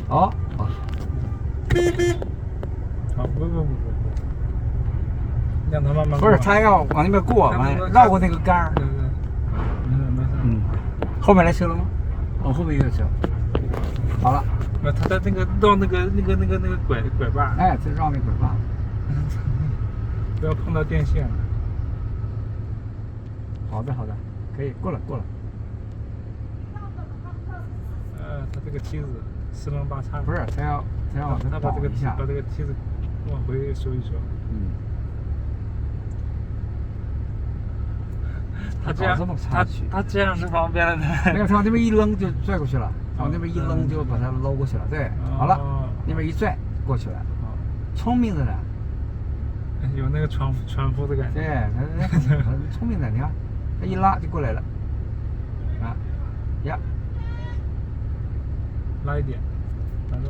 哦，好，不，让他慢慢过。不是，他要往那边过，完绕过那个杆儿。对，没事。嗯，后面来车了吗？哦，后面有车。好了。他在那个绕那个拐把。哎，再绕那拐把。不要碰到电线了。好的，可以过了。他这个梯子四棱八叉。不是，他要往这把这个一下，把这个梯子往回收一收。嗯。他这样他这样是方便了的。没有，他往那边一扔就拽过去了，往那边一扔就把它搂过去了。对，好了，那边一拽过去了。聪明的呢。有那个船夫的感觉。对，他聪明的，你看，他一拉就过来了。啊，呀，拉一点，反正。